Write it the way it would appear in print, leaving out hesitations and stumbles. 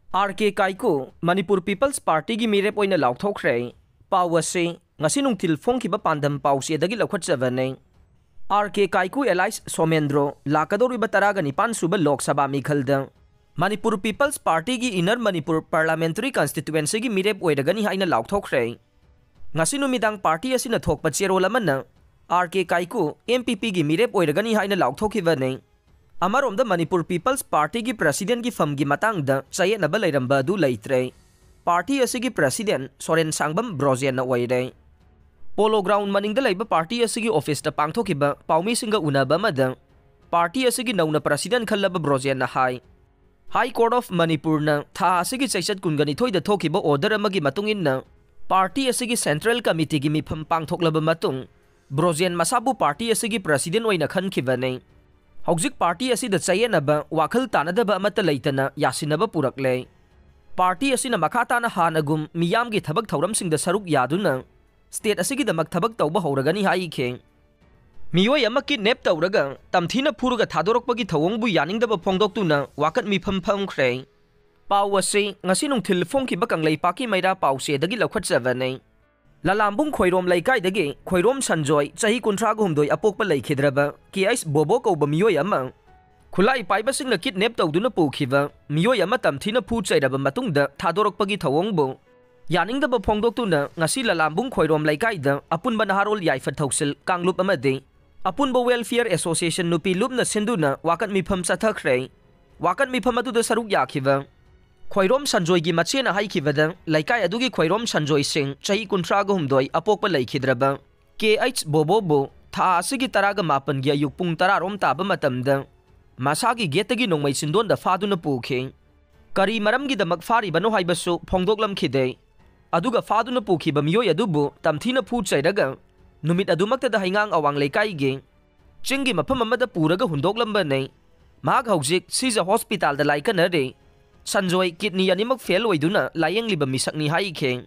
RK Kaiku Manipur People's Party gi Mirep Oina Laothokhre Pawase ngasi nungtil Famkhre pandam pause dagi laukhatjabane RK Kaiku Allies Somendro lakadoriba Touraga nipan suba Lok Sabha mikhalda Manipur People's Party gi Inner Manipur Parliamentary Constituency gi Mirep Oidagani haina Laothokhre ngasi numidang party asina thokpa cherol amana RK Kaiku MPP gi Mirep Oidagani haina Laothokhibane Amaromda Manipur People's Party ki President ki Mipham gi matangda sayetnaba leiramba du leitre. Party asigi President Soren Sangbam Brozian na oire. Polo Ground maningda leiba party asigi office ta pangthokiba paumi singa unaba mada. Party asigi nauna President khallaba Brozian na hai. High Court of Manipur na tha asigi chaisat kungani thoida thokiba order amagi matungin na party asigi Central Committee gi Mipham pangthoklaba matung Brozian masabu party asigi President oina khankibane. Hauzik party asida chayenaba wakhal tanadaba amata leitana yasinaba purakle party asina makhatana hanagum miyamgi thabak thauramsingda saruk yaduna state asigi damak thabak tawba horagani haikhe Meoi amaki nep Touraga Tamthina Furaga Thadorakpagi Thouwongbu Yaningdaba Fongdoktuna Wakat Mipham Famkhre Pawase ngasi nungthil Famkhre kanglei paki maira pause dagi laukhatjabane Lalambung khoirom laikai dagi khoirom sanjoi chahi kuntraga humdoi apokpa laikhidraba KS bobo ko ba Meoi ama khulai paiba singna kidnap tawduna pukhiba Meoi ama Tamthina phu chairaba matungda Thadorakpagi Thouwongbu Yaningdaba Fongdoktuna ngasi lalambung khoirom laikai da apunba naharol yaifat thausil kanglup amade apunba welfare association nupi lupna sinduna Wakat Mipham sathakre Wakat Mipham adu saruk yakhiba Khoirom sanjoi gi machena haikibada laikai adugi khoirom sanjoi sing chahi kuntraga humdoi apokpa laikhidraba KH bobobo tha asigi Touraga mapan gi ayuk pung 10 rom taba matamda masagi getagi nongmai sindon da faduna pukhe kari maram gi damak fari bano haibasu phongdoklam khide aduga faduna pukhiba Meoi adubu Tamthina phu chairaga numit adumakta da haingang awang laikai gi chingi mafam amada puraga hundoklamba nei mahak haujik sija hospital da laikanare Sanjoi kidney animak fail oiduna layang liba misakni haikhe